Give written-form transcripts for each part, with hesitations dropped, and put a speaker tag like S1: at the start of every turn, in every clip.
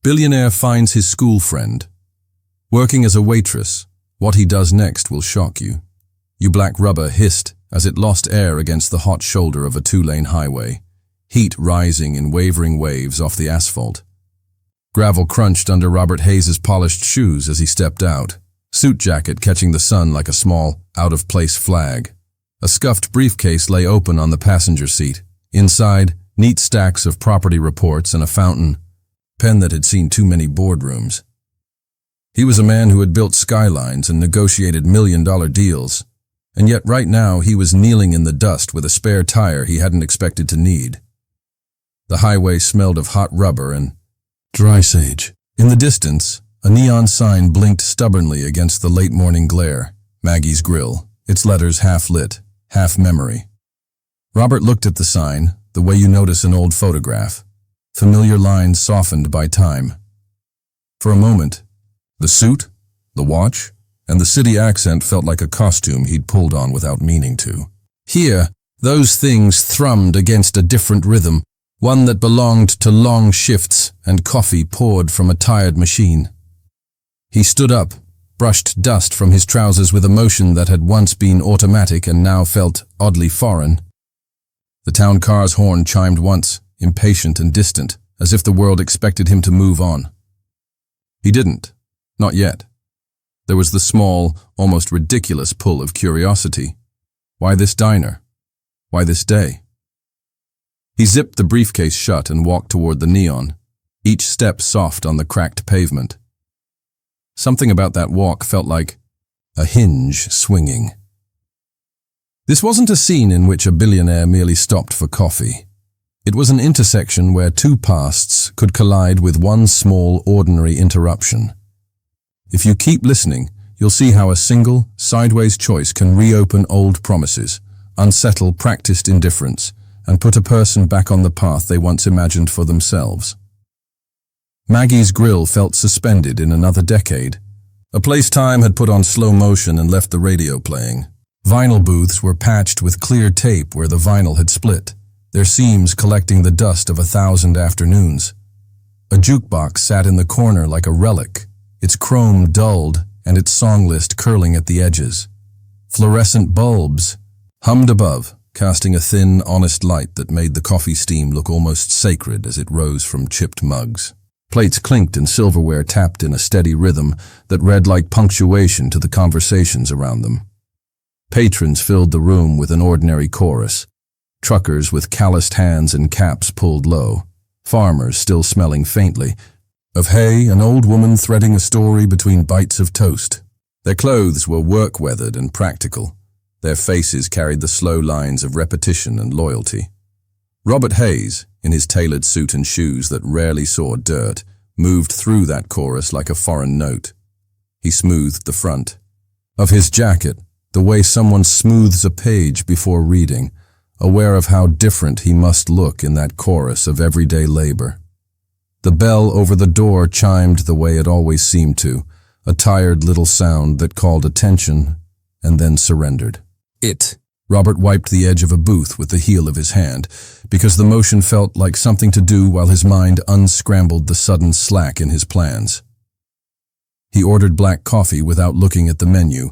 S1: Billionaire finds his school friend. Working as a waitress, what he does next will shock you. You Black Rubber hissed as it lost air against the hot shoulder of a two-lane highway, heat rising in wavering waves off the asphalt. Gravel crunched under Robert Hayes's polished shoes as he stepped out, suit jacket catching the sun like a small, out-of-place flag. A scuffed briefcase lay open on the passenger seat. Inside, neat stacks of property reports and a fountain pen that had seen too many boardrooms. He was a man who had built skylines and negotiated million-dollar deals, and yet right now he was kneeling in the dust with a spare tire he hadn't expected to need. The highway smelled of hot rubber and dry sage. In the distance, a neon sign blinked stubbornly against the late-morning glare. Maggie's Grill, its letters half-lit, half-memory. Robert looked at the sign, the way you notice an old photograph. Familiar lines softened by time. For a moment, the suit, the watch, and the city accent felt like a costume he'd pulled on without meaning to. Here, those things thrummed against a different rhythm, one that belonged to long shifts and coffee poured from a tired machine. He stood up, brushed dust from his trousers with a motion that had once been automatic and now felt oddly foreign. The town car's horn chimed once, impatient and distant, as if the world expected him to move on. He didn't. Not yet. There was the small, almost ridiculous pull of curiosity. Why this diner? Why this day? He zipped the briefcase shut and walked toward the neon, each step soft on the cracked pavement. Something about that walk felt like a hinge swinging. This wasn't a scene in which a billionaire merely stopped for coffee. It was an intersection where two pasts could collide with one small, ordinary interruption. If you keep listening, you'll see how a single, sideways choice can reopen old promises, unsettle practiced indifference, and put a person back on the path they once imagined for themselves. Maggie's Grill felt suspended in another decade. A place time had put on slow motion and left the radio playing. Vinyl booths were patched with clear tape where the vinyl had split, their seams collecting the dust of 1,000 afternoons. A jukebox sat in the corner like a relic, its chrome dulled and its song list curling at the edges. Fluorescent bulbs hummed above, casting a thin, honest light that made the coffee steam look almost sacred as it rose from chipped mugs. Plates clinked and silverware tapped in a steady rhythm that read like punctuation to the conversations around them. Patrons filled the room with an ordinary chorus. Truckers with calloused hands and caps pulled low. Farmers still smelling faintly of hay, an old woman threading a story between bites of toast. Their clothes were work-weathered and practical. Their faces carried the slow lines of repetition and loyalty. Robert Hayes, in his tailored suit and shoes that rarely saw dirt, moved through that chorus like a foreign note. He smoothed the front of his jacket, the way someone smooths a page before reading, aware of how different he must look in that chorus of everyday labor. The bell over the door chimed the way it always seemed to, a tired little sound that called attention and then surrendered. Robert wiped the edge of a booth with the heel of his hand, because the motion felt like something to do while his mind unscrambled the sudden slack in his plans. He ordered black coffee without looking at the menu,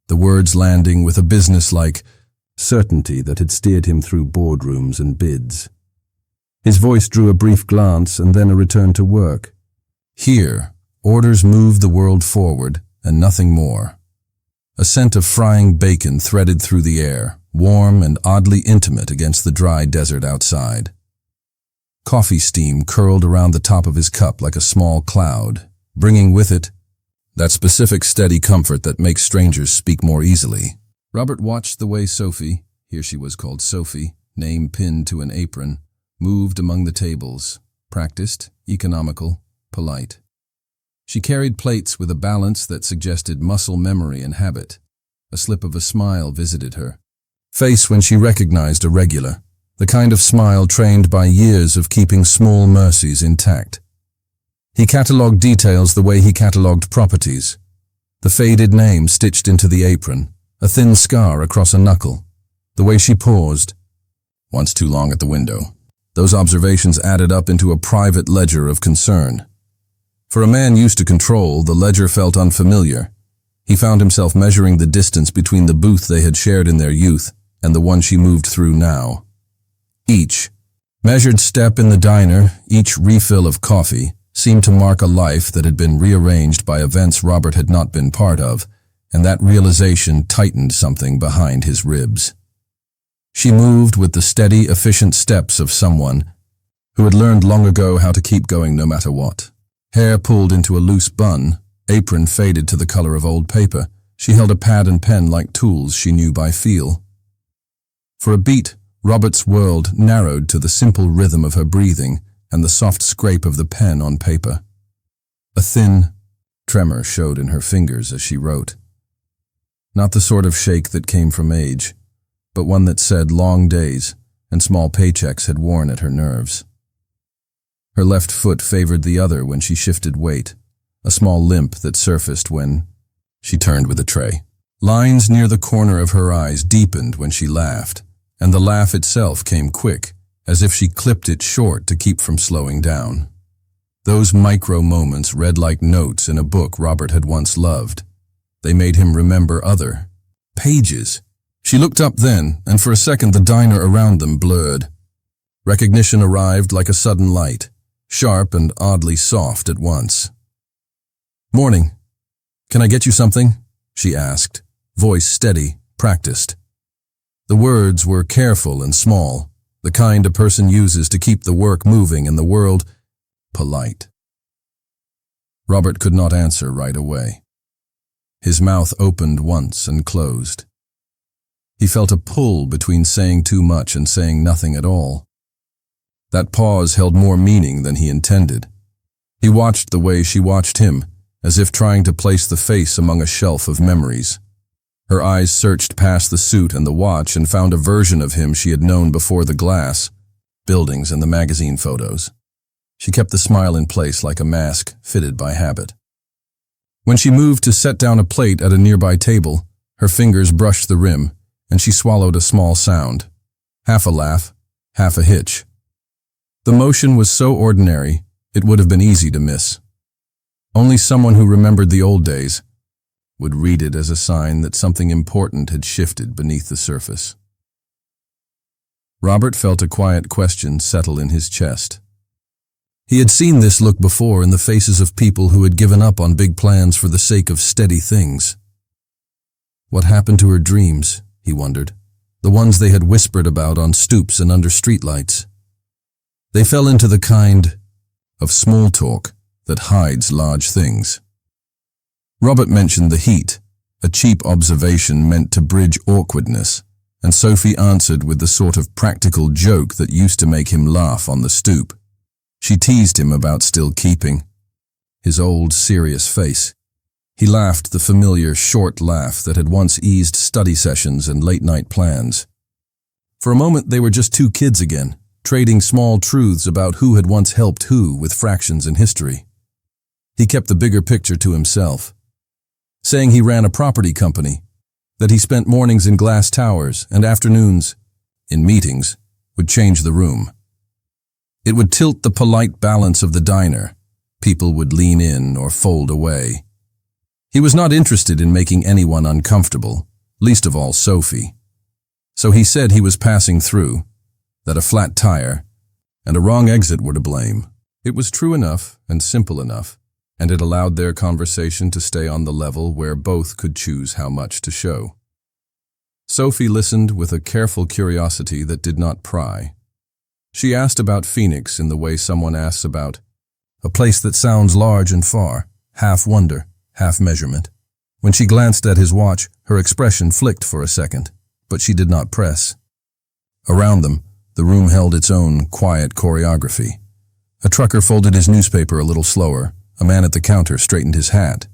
S1: the words landing with a business-like certainty that had steered him through boardrooms and bids. His voice drew a brief glance and then a return to work. Here, orders moved the world forward and nothing more. A scent of frying bacon threaded through the air, warm and oddly intimate against the dry desert outside. Coffee steam curled around the top of his cup like a small cloud, bringing with it that specific steady comfort that makes strangers speak more easily. Robert watched the way Sophie, here she was called Sophie, name pinned to an apron, moved among the tables, practiced, economical, polite. She carried plates with a balance that suggested muscle memory and habit. A slip of a smile visited her face when she recognized a regular, the kind of smile trained by years of keeping small mercies intact. He catalogued details the way he catalogued properties. The faded name stitched into the apron, a thin scar across a knuckle, the way she paused, once too long at the window. Those observations added up into a private ledger of concern. For a man used to control, the ledger felt unfamiliar. He found himself measuring the distance between the booth they had shared in their youth and the one she moved through now. Each measured step in the diner, each refill of coffee, seemed to mark a life that had been rearranged by events Robert had not been part of, and that realization tightened something behind his ribs. She moved with the steady, efficient steps of someone who had learned long ago how to keep going no matter what. Hair pulled into a loose bun, apron faded to the color of old paper. She held a pad and pen like tools she knew by feel. For a beat, Robert's world narrowed to the simple rhythm of her breathing and the soft scrape of the pen on paper. A thin tremor showed in her fingers as she wrote. Not the sort of shake that came from age, but one that said long days and small paychecks had worn at her nerves. Her left foot favored the other when she shifted weight, a small limp that surfaced when she turned with a tray. Lines near the corner of her eyes deepened when she laughed, and the laugh itself came quick, as if she clipped it short to keep from slowing down. Those micro moments read like notes in a book Robert had once loved. They made him remember other pages. She looked up then, and for a second the diner around them blurred. Recognition arrived like a sudden light, sharp and oddly soft at once. "Morning. Can I get you something?" she asked, voice steady, practiced. The words were careful and small, the kind a person uses to keep the work moving and the world polite. Robert could not answer right away. His mouth opened once and closed. He felt a pull between saying too much and saying nothing at all. That pause held more meaning than he intended. He watched the way she watched him, as if trying to place the face among a shelf of memories. Her eyes searched past the suit and the watch and found a version of him she had known before the glass, buildings and the magazine photos. She kept the smile in place like a mask fitted by habit. When she moved to set down a plate at a nearby table, her fingers brushed the rim, and she swallowed a small sound. Half a laugh, half a hitch. The motion was so ordinary, it would have been easy to miss. Only someone who remembered the old days would read it as a sign that something important had shifted beneath the surface. Robert felt a quiet question settle in his chest. He had seen this look before in the faces of people who had given up on big plans for the sake of steady things. What happened to her dreams, he wondered, the ones they had whispered about on stoops and under streetlights? They fell into the kind of small talk that hides large things. Robert mentioned the heat, a cheap observation meant to bridge awkwardness, and Sophie answered with the sort of practical joke that used to make him laugh on the stoop. She teased him about still keeping his old, serious face. He laughed the familiar, short laugh that had once eased study sessions and late-night plans. For a moment they were just two kids again, trading small truths about who had once helped who with fractions in history. He kept the bigger picture to himself, saying he ran a property company, that he spent mornings in glass towers and afternoons, in meetings, would change the room. It would tilt the polite balance of the diner. People would lean in or fold away. He was not interested in making anyone uncomfortable, least of all Sophie. So he said he was passing through, that a flat tire and a wrong exit were to blame. It was true enough and simple enough, and it allowed their conversation to stay on the level where both could choose how much to show. Sophie listened with a careful curiosity that did not pry. She asked about Phoenix in the way someone asks about a place that sounds large and far, half wonder, half measurement. When she glanced at his watch, her expression flicked for a second, but she did not press. Around them, the room held its own quiet choreography. A trucker folded his newspaper a little slower. A man at the counter straightened his hat.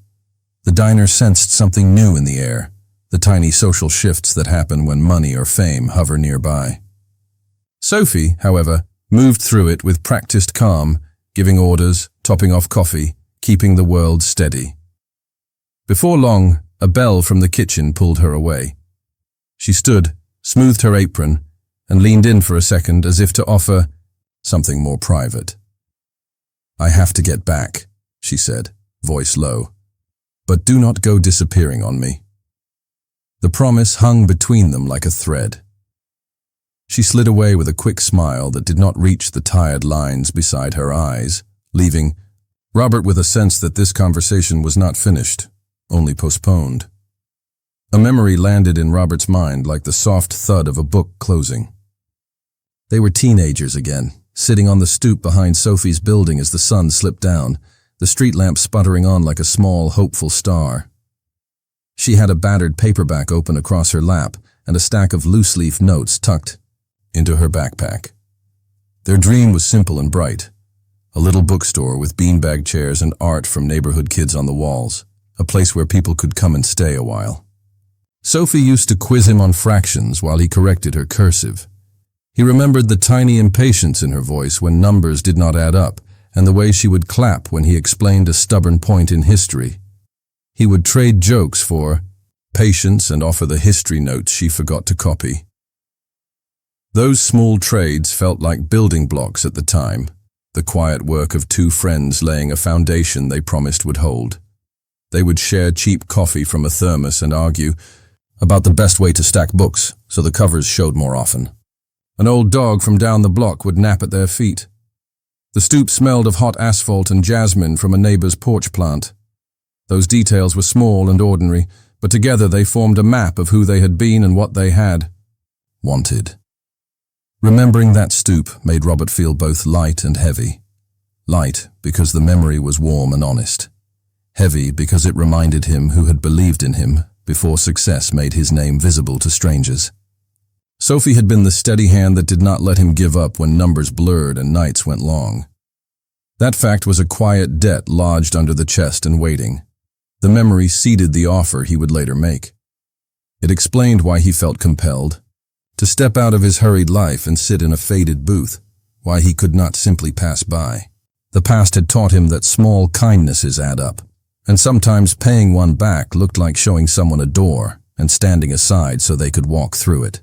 S1: The diner sensed something new in the air, the tiny social shifts that happen when money or fame hover nearby. Sophie, however, moved through it with practiced calm, giving orders, topping off coffee, keeping the world steady. Before long, a bell from the kitchen pulled her away. She stood, smoothed her apron, and leaned in for a second as if to offer something more private. "I have to get back," she said, voice low. "But do not go disappearing on me." The promise hung between them like a thread. She slid away with a quick smile that did not reach the tired lines beside her eyes, leaving Robert with a sense that this conversation was not finished, only postponed. A memory landed in Robert's mind like the soft thud of a book closing. They were teenagers again, sitting on the stoop behind Sophie's building as the sun slipped down, the street lamp sputtering on like a small, hopeful star. She had a battered paperback open across her lap and a stack of loose-leaf notes tucked into her backpack. Their dream was simple and bright. A little bookstore with beanbag chairs and art from neighborhood kids on the walls, a place where people could come and stay a while. Sophie used to quiz him on fractions while he corrected her cursive. He remembered the tiny impatience in her voice when numbers did not add up, and the way she would clap when he explained a stubborn point in history. He would trade jokes for patience and offer the history notes she forgot to copy. Those small trades felt like building blocks at the time, the quiet work of two friends laying a foundation they promised would hold. They would share cheap coffee from a thermos and argue about the best way to stack books so the covers showed more often. An old dog from down the block would nap at their feet. The stoop smelled of hot asphalt and jasmine from a neighbor's porch plant. Those details were small and ordinary, but together they formed a map of who they had been and what they had wanted. Remembering that stoop made Robert feel both light and heavy. Light because the memory was warm and honest. Heavy because it reminded him who had believed in him before success made his name visible to strangers. Sophie had been the steady hand that did not let him give up when numbers blurred and nights went long. That fact was a quiet debt lodged under the chest and waiting. The memory seeded the offer he would later make. It explained why he felt compelled to step out of his hurried life and sit in a faded booth, why he could not simply pass by. The past had taught him that small kindnesses add up, and sometimes paying one back looked like showing someone a door and standing aside so they could walk through it.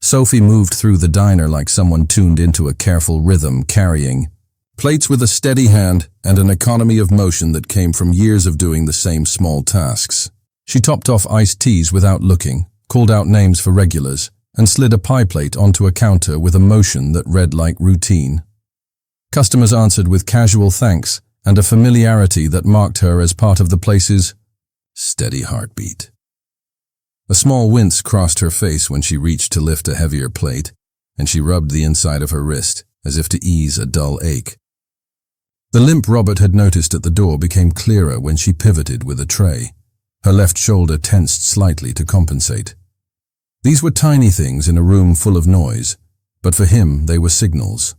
S1: Sophie moved through the diner like someone tuned into a careful rhythm, carrying plates with a steady hand and an economy of motion that came from years of doing the same small tasks. She topped off iced teas without looking, called out names for regulars, and slid a pie plate onto a counter with a motion that read like routine. Customers answered with casual thanks and a familiarity that marked her as part of the place's steady heartbeat. A small wince crossed her face when she reached to lift a heavier plate, and she rubbed the inside of her wrist as if to ease a dull ache. The limp Robert had noticed at the door became clearer when she pivoted with a tray. Her left shoulder tensed slightly to compensate. These were tiny things in a room full of noise, but for him they were signals.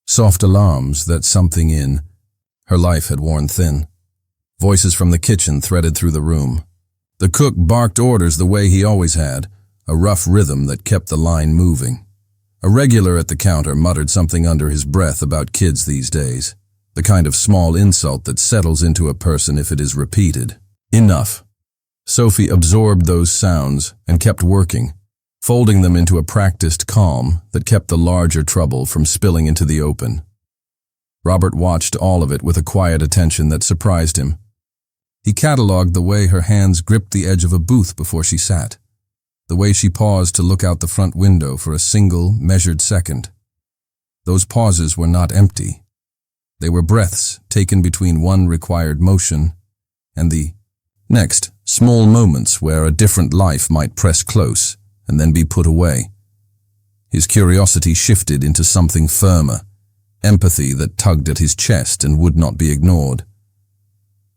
S1: Soft alarms that something in her life had worn thin. Voices from the kitchen threaded through the room. The cook barked orders the way he always had, a rough rhythm that kept the line moving. A regular at the counter muttered something under his breath about kids these days, the kind of small insult that settles into a person if it is repeated. Enough. Sophie absorbed those sounds and kept working, folding them into a practiced calm that kept the larger trouble from spilling into the open. Robert watched all of it with a quiet attention that surprised him. He catalogued the way her hands gripped the edge of a booth before she sat, the way she paused to look out the front window for a single, measured second. Those pauses were not empty. They were breaths taken between one required motion and the next, small moments where a different life might press close and then be put away. His curiosity shifted into something firmer, empathy that tugged at his chest and would not be ignored.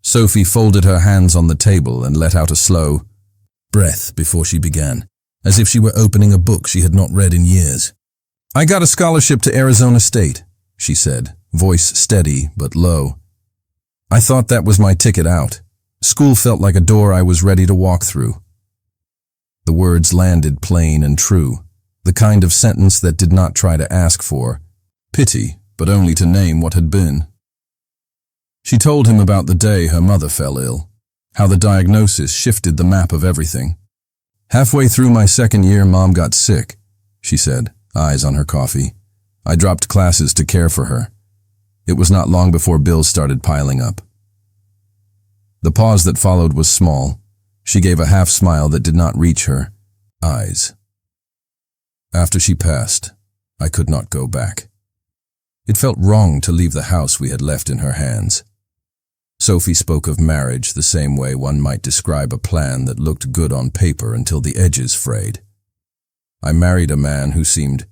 S1: Sophie folded her hands on the table and let out a slow breath before she began, as if she were opening a book she had not read in years. "I got a scholarship to Arizona State," she said, voice steady but low. "I thought that was my ticket out. School felt like a door I was ready to walk through." The words landed plain and true, the kind of sentence that did not try to ask for pity, but only to name what had been. She told him about the day her mother fell ill, how the diagnosis shifted the map of everything. "Halfway through my second year, Mom got sick," she said, eyes on her coffee. "I dropped classes to care for her. It was not long before bills started piling up. The pause that followed was small. She gave a half smile that did not reach her eyes. After she passed, I could not go back. It felt wrong to leave the house we had left in her hands. Sophie spoke of marriage the same way one might describe a plan that looked good on paper until the edges frayed. I married a man who seemed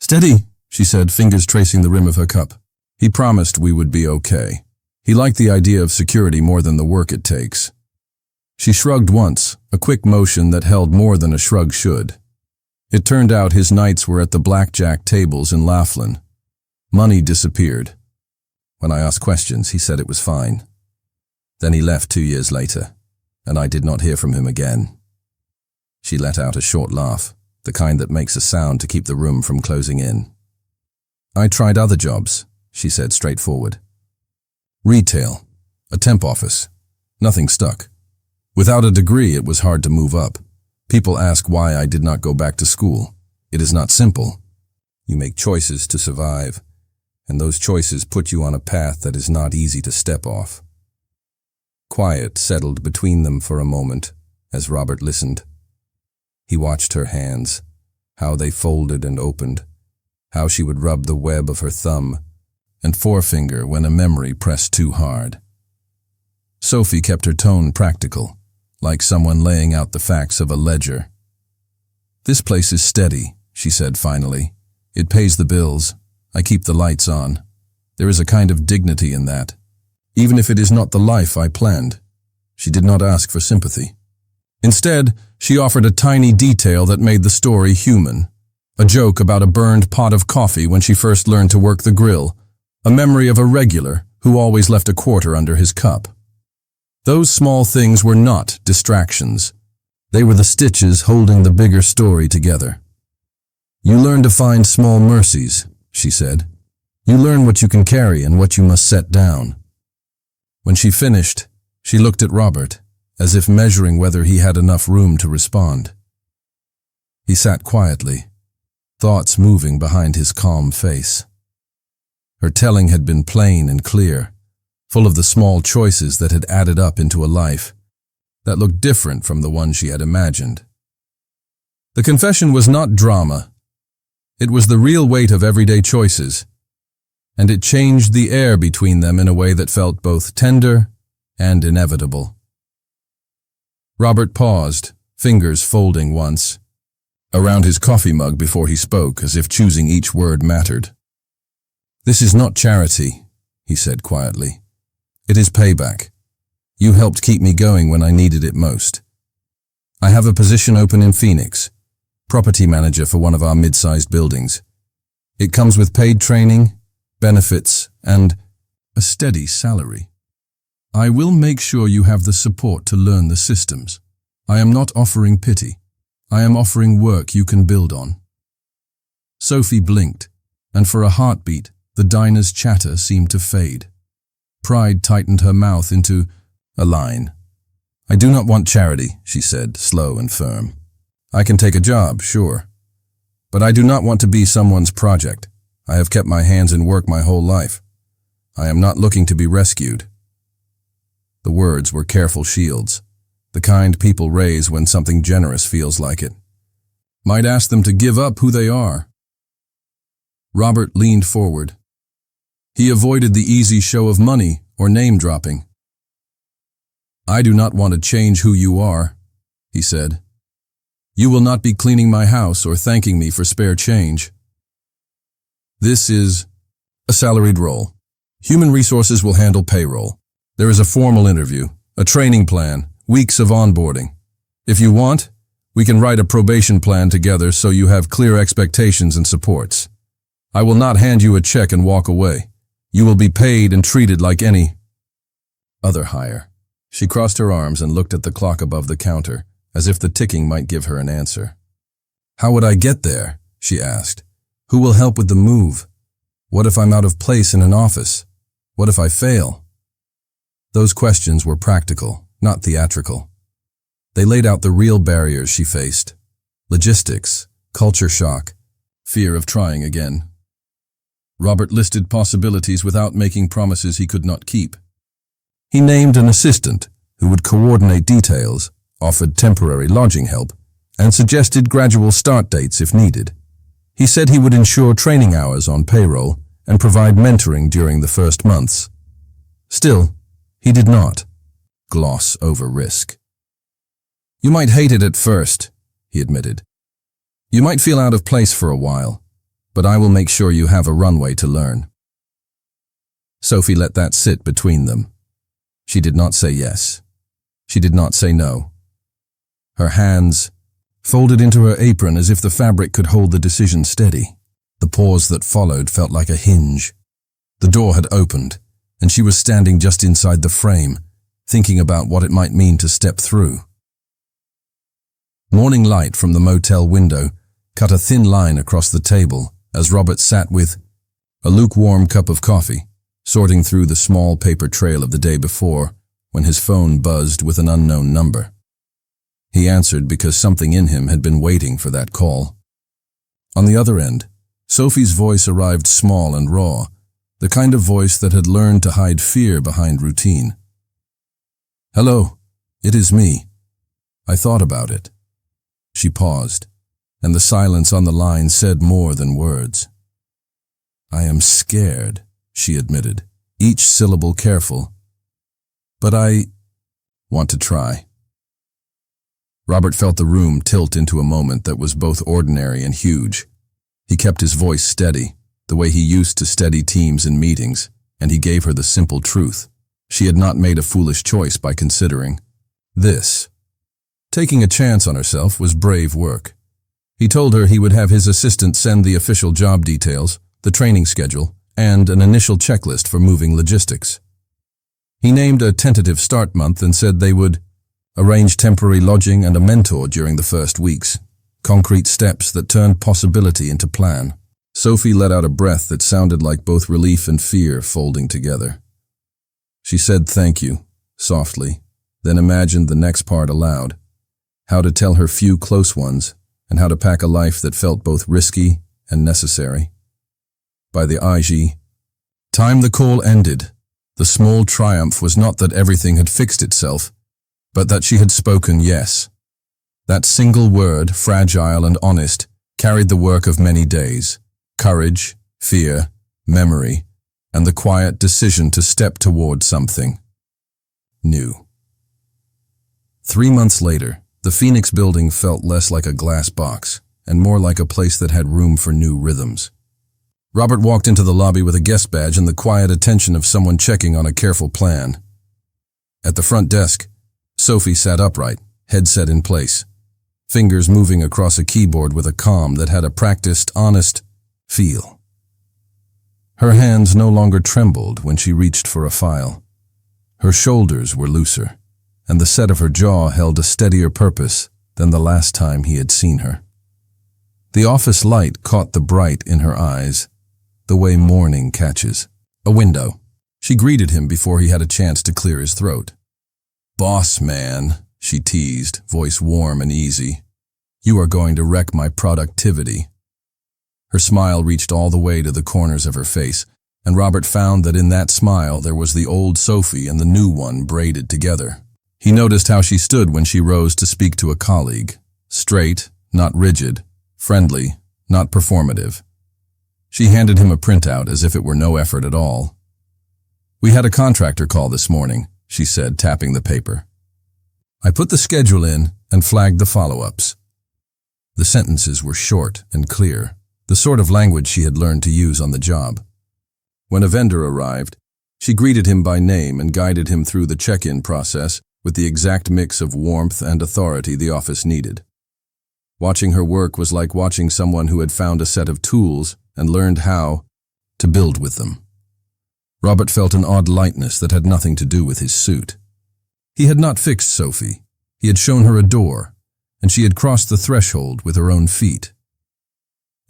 S1: steady, she said, fingers tracing the rim of her cup. He promised we would be okay. He liked the idea of security more than the work it takes. She shrugged once, a quick motion that held more than a shrug should. It turned out his nights were at the blackjack tables in Laughlin. Money disappeared. When I asked questions, he said it was fine. Then he left 2 years later, and I did not hear from him again. She let out a short laugh, the kind that makes a sound to keep the room from closing in. I tried other jobs, she said straightforward. Retail, a temp office. Nothing stuck. Without a degree, it was hard to move up. People ask why I did not go back to school. It is not simple. You make choices to survive, and those choices put you on a path that is not easy to step off. Quiet settled between them for a moment as Robert listened. He watched her hands, how they folded and opened, how she would rub the web of her thumb and forefinger when a memory pressed too hard. Sophie kept her tone practical, like someone laying out the facts of a ledger. This place is steady, she said finally. It pays the bills. I keep the lights on. There is a kind of dignity in that, even if it is not the life I planned. She did not ask for sympathy. Instead, she offered a tiny detail that made the story human. A joke about a burned pot of coffee when she first learned to work the grill. A memory of a regular who always left a quarter under his cup. Those small things were not distractions. They were the stitches holding the bigger story together. You learn to find small mercies, she said. You learn what you can carry and what you must set down. When she finished, she looked at Robert, as if measuring whether he had enough room to respond. He sat quietly, thoughts moving behind his calm face. Her telling had been plain and clear, full of the small choices that had added up into a life that looked different from the one she had imagined. The confession was not drama. It was the real weight of everyday choices, and it changed the air between them in a way that felt both tender and inevitable. Robert paused, fingers folding once, around his coffee mug before he spoke, as if choosing each word mattered. This is not charity, he said quietly. It is payback. You helped keep me going when I needed it most. I have a position open in Phoenix, property manager for one of our mid-sized buildings. It comes with paid training, benefits, and a steady salary. I will make sure you have the support to learn the systems. I am not offering pity. I am offering work you can build on. Sophie blinked, and for a heartbeat, the diner's chatter seemed to fade. Pride tightened her mouth into a line. I do not want charity, she said, slow and firm. I can take a job, sure. But I do not want to be someone's project. I have kept my hands in work my whole life. I am not looking to be rescued. The words were careful shields, the kind people raise when something generous feels like it. Might ask them to give up who they are. Robert leaned forward. He avoided the easy show of money or name-dropping. I do not want to change who you are, he said. You will not be cleaning my house or thanking me for spare change. This is a salaried role. Human resources will handle payroll. There is a formal interview, a training plan, weeks of onboarding. If you want, we can write a probation plan together so you have clear expectations and supports. I will not hand you a check and walk away. You will be paid and treated like any other hire. She crossed her arms and looked at the clock above the counter, as if the ticking might give her an answer. How would I get there? She asked. Who will help with the move? What if I'm out of place in an office? What if I fail? Those questions were practical, not theatrical. They laid out the real barriers she faced. Logistics, culture shock, fear of trying again. Robert listed possibilities without making promises he could not keep. He named an assistant who would coordinate details, offered temporary lodging help, and suggested gradual start dates if needed. He said he would ensure training hours on payroll and provide mentoring during the first months. Still, he did not gloss over risk. "You might hate it at first," he admitted. "You might feel out of place for a while, but I will make sure you have a runway to learn." Sophie let that sit between them. She did not say yes. She did not say no. Her hands folded into her apron as if the fabric could hold the decision steady. The pause that followed felt like a hinge. The door had opened, and she was standing just inside the frame, thinking about what it might mean to step through. Morning light from the motel window cut a thin line across the table as Robert sat with a lukewarm cup of coffee, sorting through the small paper trail of the day before when his phone buzzed with an unknown number. He answered because something in him had been waiting for that call. On the other end, Sophie's voice arrived small and raw, the kind of voice that had learned to hide fear behind routine. "Hello, it is me. I thought about it." She paused, and the silence on the line said more than words. "I am scared," she admitted, each syllable careful. "But I want to try." Robert felt the room tilt into a moment that was both ordinary and huge. He kept his voice steady, the way he used to steady teams in meetings, and he gave her the simple truth. She had not made a foolish choice by considering this. Taking a chance on herself was brave work. He told her he would have his assistant send the official job details, the training schedule, and an initial checklist for moving logistics. He named a tentative start month and said they would arrange temporary lodging and a mentor during the first weeks, concrete steps that turned possibility into plan. Sophie let out a breath that sounded like both relief and fear folding together. She said thank you, softly, then imagined the next part aloud, how to tell her few close ones and how to pack a life that felt both risky and necessary. By the time the call ended, the small triumph was not that everything had fixed itself, but that she had spoken yes. That single word, fragile and honest, carried the work of many days, courage, fear, memory, and the quiet decision to step toward something new. 3 months later, the Phoenix building felt less like a glass box and more like a place that had room for new rhythms. Robert walked into the lobby with a guest badge and the quiet attention of someone checking on a careful plan. At the front desk, Sophie sat upright, headset in place, fingers moving across a keyboard with a calm that had a practiced, honest feel. Her hands no longer trembled when she reached for a file. Her shoulders were looser, and the set of her jaw held a steadier purpose than the last time he had seen her. The office light caught the bright in her eyes, the way morning catches a window. She greeted him before he had a chance to clear his throat. "Boss man," she teased, voice warm and easy. "You are going to wreck my productivity." Her smile reached all the way to the corners of her face, and Robert found that in that smile there was the old Sophie and the new one braided together. He noticed how she stood when she rose to speak to a colleague. Straight, not rigid. Friendly, not performative. She handed him a printout as if it were no effort at all. "We had a contractor call this morning," she said, tapping the paper. "I put the schedule in and flagged the follow-ups." The sentences were short and clear, the sort of language she had learned to use on the job. When a vendor arrived, she greeted him by name and guided him through the check-in process with the exact mix of warmth and authority the office needed. Watching her work was like watching someone who had found a set of tools and learned how to build with them. Robert felt an odd lightness that had nothing to do with his suit. He had not fixed Sophie. He had shown her a door, and she had crossed the threshold with her own feet.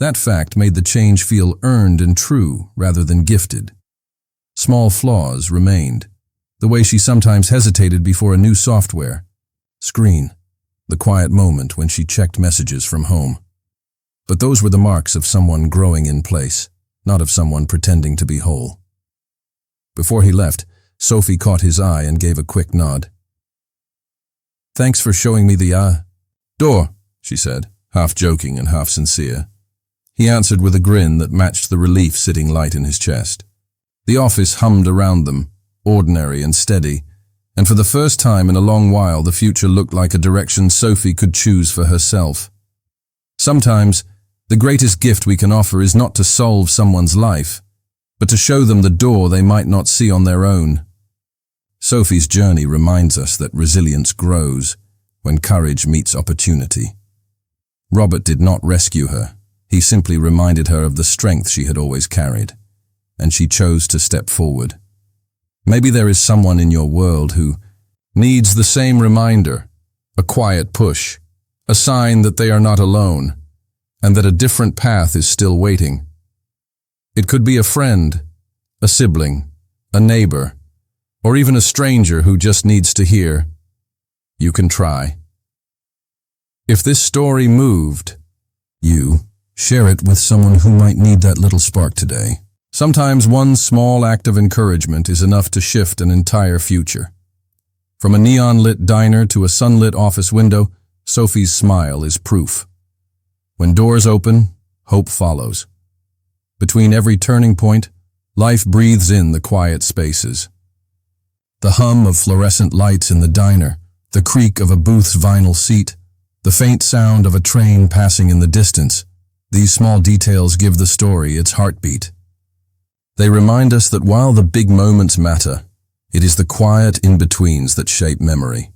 S1: That fact made the change feel earned and true rather than gifted. Small flaws remained, the way she sometimes hesitated before a new software screen, the quiet moment when she checked messages from home. But those were the marks of someone growing in place, not of someone pretending to be whole. Before he left, Sophie caught his eye and gave a quick nod. "Thanks for showing me the door," she said, half joking and half sincere. He answered with a grin that matched the relief sitting light in his chest. The office hummed around them, ordinary and steady, and for the first time in a long while the future looked like a direction Sophie could choose for herself. Sometimes, the greatest gift we can offer is not to solve someone's life, but to show them the door they might not see on their own. Sophie's journey reminds us that resilience grows when courage meets opportunity. Robert did not rescue her. He simply reminded her of the strength she had always carried, and she chose to step forward. Maybe there is someone in your world who needs the same reminder, a quiet push, a sign that they are not alone, and that a different path is still waiting. It could be a friend, a sibling, a neighbor, or even a stranger who just needs to hear, "You can try." If this story moved you, share it with someone who might need that little spark today. Sometimes one small act of encouragement is enough to shift an entire future. From a neon-lit diner to a sunlit office window, Sophie's smile is proof. When doors open, hope follows. Between every turning point, life breathes in the quiet spaces. The hum of fluorescent lights in the diner, the creak of a booth's vinyl seat, the faint sound of a train passing in the distance, these small details give the story its heartbeat. They remind us that while the big moments matter, it is the quiet in-betweens that shape memory.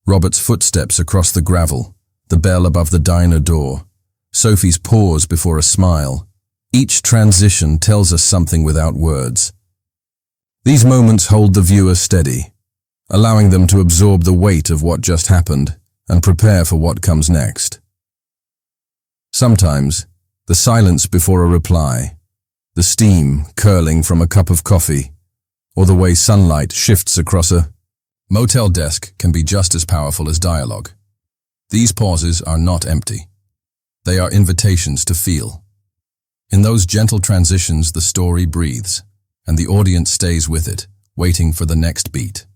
S1: Robert's footsteps across the gravel, the bell above the diner door, Sophie's pause before a smile. Each transition tells us something without words. These moments hold the viewer steady, allowing them to absorb the weight of what just happened and prepare for what comes next. Sometimes, the silence before a reply, the steam curling from a cup of coffee, or the way sunlight shifts across a motel desk can be just as powerful as dialogue. These pauses are not empty. They are invitations to feel. In those gentle transitions, the story breathes, and the audience stays with it, waiting for the next beat.